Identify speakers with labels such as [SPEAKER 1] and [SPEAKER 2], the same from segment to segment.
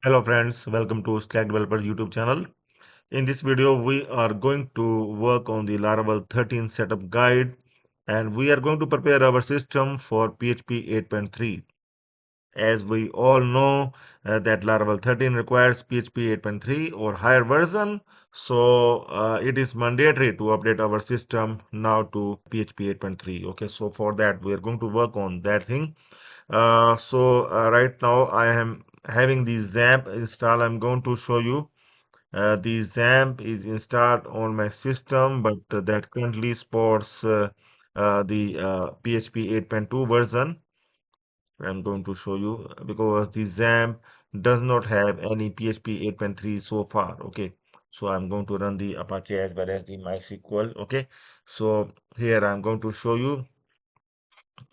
[SPEAKER 1] Hello friends, welcome to Slack Developers YouTube channel. In this video, we are going to work on the Laravel 13 setup guide and we are going to prepare our system for PHP 8.3. As we all know that Laravel 13 requires PHP 8.3 or higher version, so it is mandatory to update our system now to PHP 8.3. Okay, so for that we are going to work on that thing. Right now I am having the XAMPP installed. I'm going to show you the XAMPP is installed on my system, but that currently supports the PHP 8.2 version. I'm going to show you because the XAMPP does not have any PHP 8.3 so far. Okay, so I'm going to run the Apache as well as the MySQL. Okay, so here I'm going to show you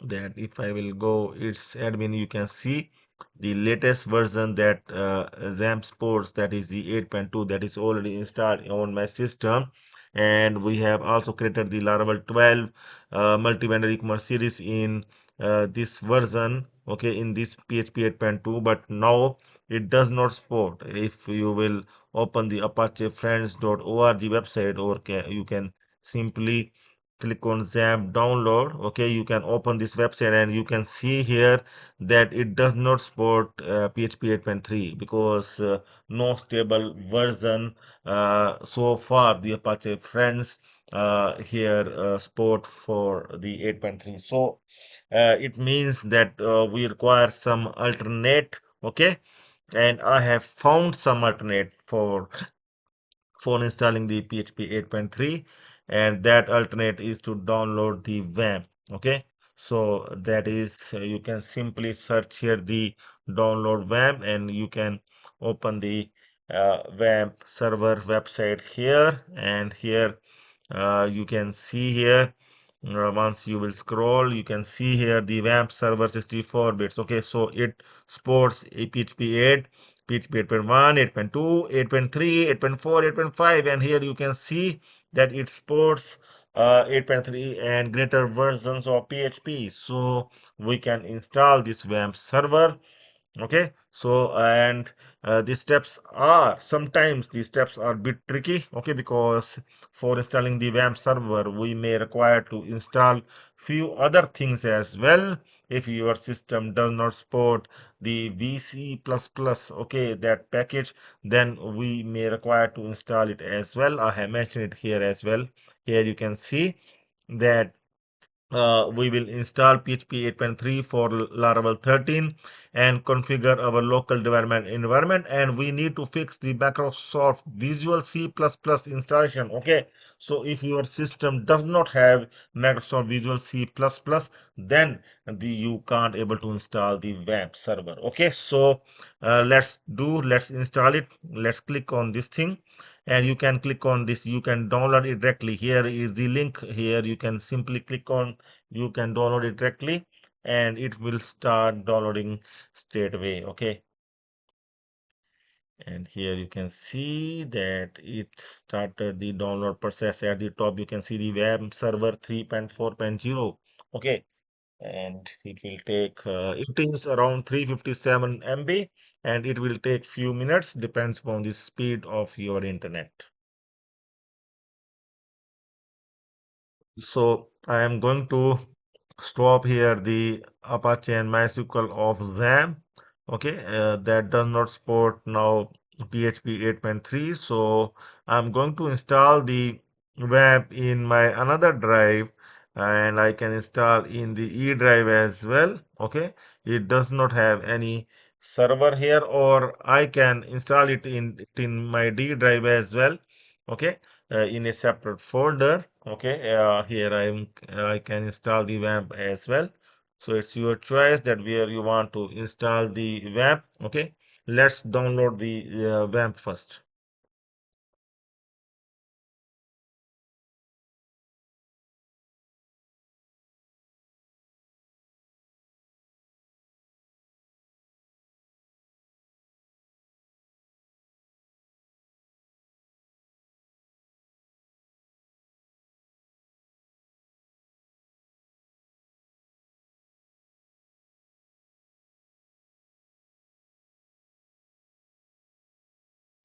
[SPEAKER 1] that if I will go its admin, you can see the latest version that XAMPP supports, that is the 8.2, that is already installed on my system. And we have also created the Laravel 12 multi-vendor e-commerce series in this version, okay, in this PHP 8.2, but now it does not support. If you will open the apachefriends.org website, or you can simply click on XAMPP download. Okay, you can open this website and you can see here that it does not support PHP 8.3 because no stable version so far. The Apache friends here support for the 8.3. So it means that we require some alternate. Okay, and I have found some alternate for installing the PHP 8.3, and that alternate is to download the WAMP. Okay, so that is you can simply search here the download WAMP and you can open the WAMP server website here, and here you can see here once you will scroll, you can see here the WAMP server 64 bits. Okay, so it supports a PHP 8, PHP 8.1, 8.2, 8.3, 8.4, 8.5, and here you can see that it supports 8.3 and greater versions of PHP. So we can install this WAMP server. Okay, so and these steps are sometimes these steps are a bit tricky. Okay, because for installing the WAMP server we may require to install few other things as well. If your system does not support the VC++, okay, that package, then we may require to install it as well. I have mentioned it here as well. Here you can see that we will install PHP 8.3 for Laravel 13 and configure our local development environment, and we need to fix the Microsoft Visual C++ installation. Okay, so if your system does not have Microsoft Visual C++, then you can't able to install the web server. Okay, so let's install it. Let's click on this thing and you can click on this. You can download it directly. Here is the link. Here you can simply click on, you can download it directly and it will start downloading straight away. Okay, and here you can see that it started the download process. At the top you can see the web server 3.4.0. Okay, and it will take it is around 357 MB and it will take few minutes, depends upon the speed of your internet. So I am going to stop here the Apache and MySQL of XAMPP. Okay, that does not support now PHP 8.3. So I'm going to install the WAMP in my another drive, and I can install in the E drive as well. Okay, it does not have any server here, or I can install it in my D drive as well. Okay, in a separate folder. Okay, here I can install the WAMP as well. So it's your choice that where you want to install the WAMP. Okay, let's download the WAMP first.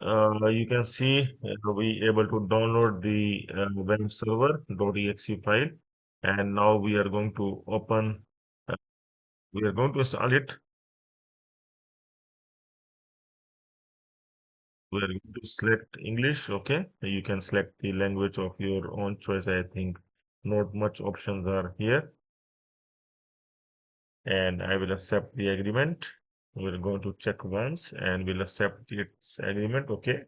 [SPEAKER 1] you can see we able to download the WampServer.exe file, and now we are going to open. Uh, we are going to install it. We are going to select English. Okay, you can select the language of your own choice. I think not much options are here, and I will accept the agreement. We're going to check once, and we'll accept its agreement. Okay.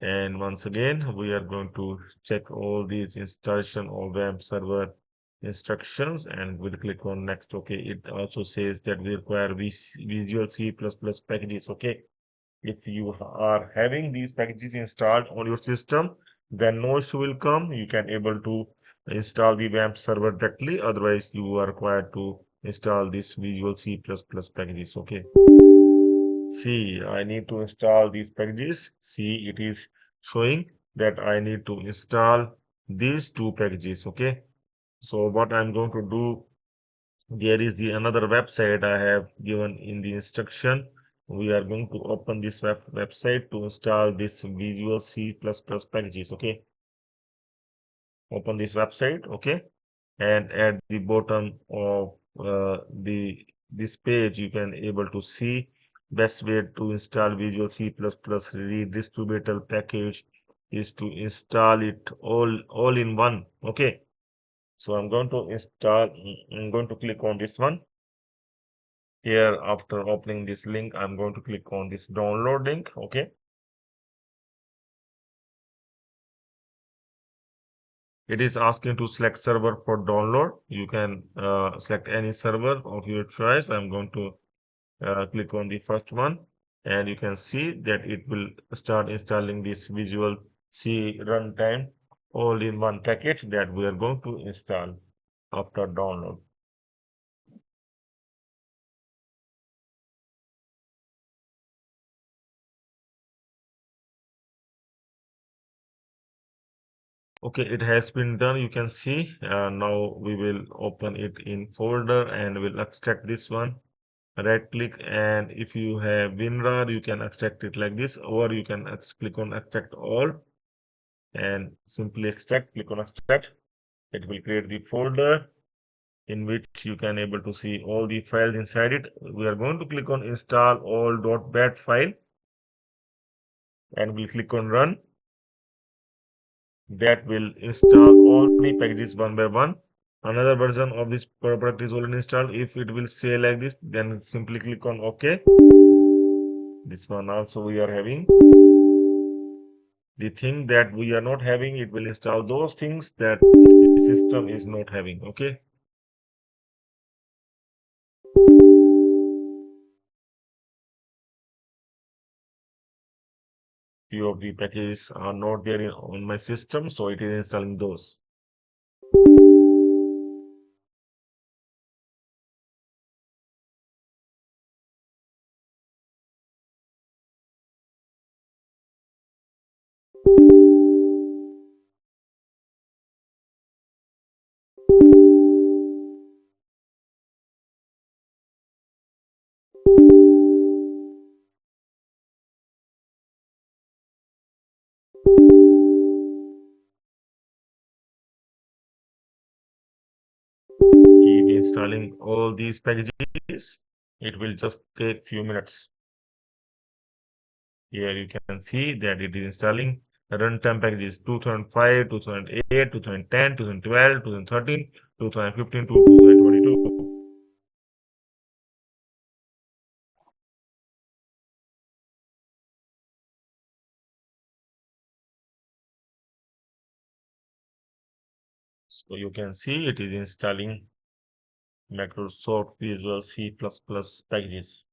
[SPEAKER 1] And once again, we are going to check all these installation of WAMP server instructions, and we'll click on next. Okay, it also says that we require Visual C++ packages. Okay, if you are having these packages installed on your system, then no issue will come. You can able to install the WAMP server directly. Otherwise, you are required to install this Visual C++ packages. Okay. See, I need to install these packages. See, it is showing that I need to install these two packages. Okay. So what I'm going to do, there is the another website I have given in the instruction. We are going to open this website to install this Visual C++ packages. Okay. Open this website. Okay. And at the bottom of the this page you can able to see best way to install Visual C++ redistributable package is to install it all in one. Okay, so I'm going to click on this one here. After opening this link, I'm going to click on this download link. Okay, it is asking to select server for download. You can select any server of your choice. I'm going to click on the first one, and you can see that it will start installing this Visual C runtime all in one package that we are going to install after download. Okay, it has been done. You can see now we will open it in folder and we'll extract this one. Right click, and if you have WinRAR, you can extract it like this, or you can click on extract all and simply extract. Click on extract. It will create the folder in which you can able to see all the files inside it. We are going to click on install all.bat file, and we'll click on run. That will install all the packages one by one. Another version of this product is already installed. If it will say like this, then simply click on OK. This one also we are having. The thing that we are not having, it will install those things that the system is not having. Okay. Few of the packages are not there on my system, so it is installing those. Keep installing all these packages. It will just take few minutes. Here you can see that it is installing runtime packages 2005, 2008, 2010, 2012, 2013, 2015 to 2022. So you can see it is installing Microsoft Visual C++ packages.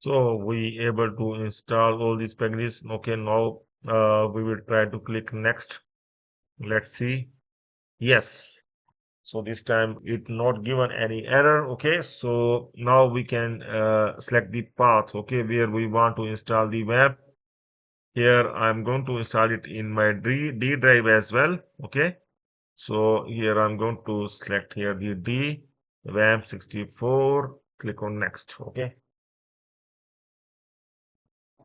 [SPEAKER 1] So we able to install all these packages. Okay, now we will try to click next. Let's see. Yes. So this time it not given any error. Okay, so now we can select the path. Okay, where we want to install the web. Here I'm going to install it in my D drive as well. Okay. So here I'm going to select here the D WAMP64. Click on next. Okay.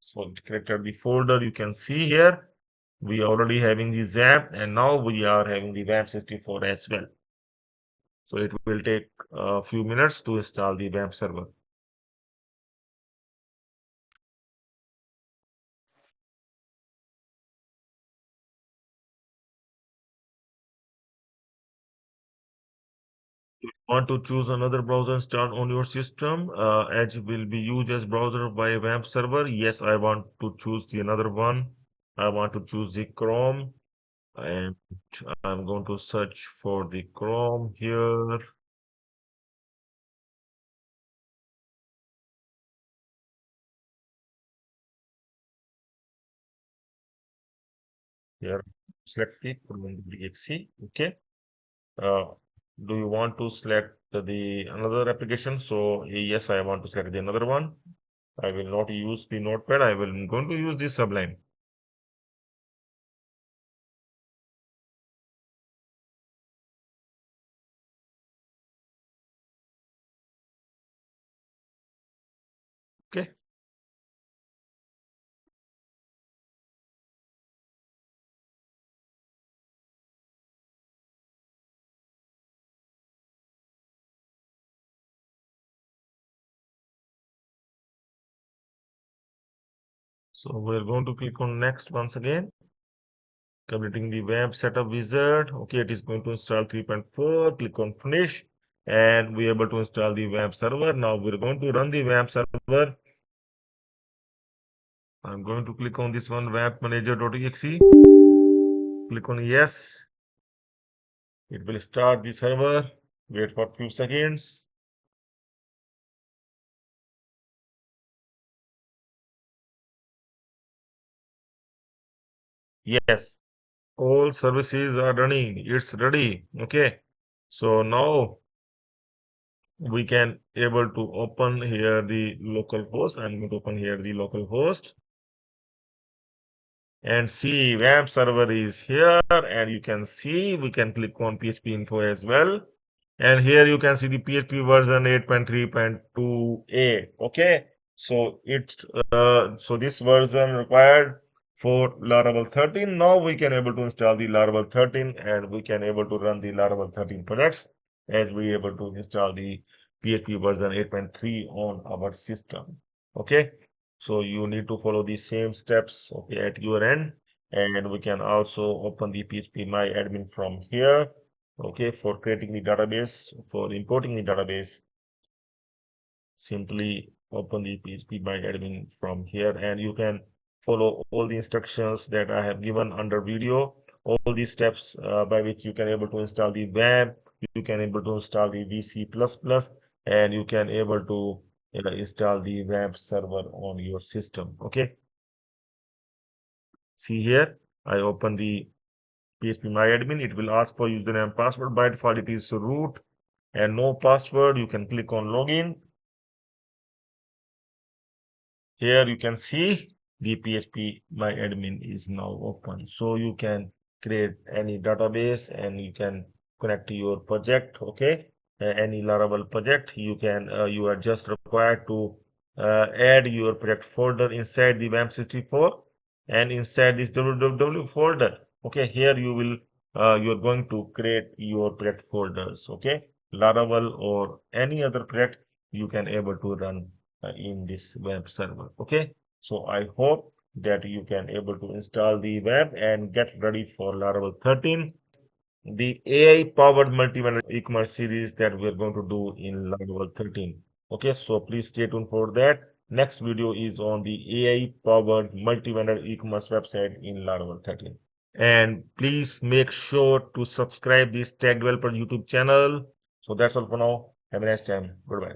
[SPEAKER 1] So created the folder. You can see here we already having the XAMPP, and now we are having the WAMP64 as well. So it will take a few minutes to install the WAMP server. Want to choose another browser installed on your system? Edge will be used as browser by WampServer. Yes, I want to choose the another one. I want to choose the Chrome, and I'm going to search for the Chrome here. Here, select the Chrome.exe. Okay. Uh, do you want to select the another application? So yes, I want to select the another one. I will not use the notepad. I will going to use the Sublime. Okay. So we're going to click on next once again. Completing the web setup wizard. Okay, it is going to install 3.4. Click on finish, and we're able to install the web server. Now we're going to run the web server. I'm going to click on this one, web manager.exe. Click on yes. It will start the server. Wait for a few seconds. Yes, all services are running. It's ready. Okay. So now we can able to open here the local host. I'm going to open here the local host and see web server is here, and you can see we can click on PHP info as well, and here you can see the PHP version 8.3.2a. Okay, so so this version required for Laravel 13. Now we can able to install the Laravel 13, and we can able to run the Laravel 13 projects as we able to install the PHP version 8.3 on our system. Okay, so you need to follow the same steps, okay, at your end, and we can also open the PHP my admin from here. Okay, for creating the database, for importing the database, simply open the PHP by admin from here, and you can follow all the instructions that I have given under video. All these steps by which you can able to install the web, you can able to install the VC++, and you can able to install the web server on your system. Okay, see here, I open the PHP my admin. It will ask for username and password. By default, it is root and no password. You can click on login. Here you can see the PHP my admin is now open. So you can create any database and you can connect to your project. Okay, any Laravel project. You are just required to add your project folder inside the WAMP64 and inside this www folder. Okay, here you are going to create your project folders. Okay, Laravel or any other project you can able to run in this web server. Okay, so I hope that you can able to install the web and get ready for Laravel 13, the AI powered multi-vendor e-commerce series that we are going to do in Laravel 13. Okay, so please stay tuned for that. Next video is on the AI powered multi-vendor e-commerce website in Laravel 13. And please make sure to subscribe this Tech Developer YouTube channel. So that's all for now. Have a nice time. Goodbye.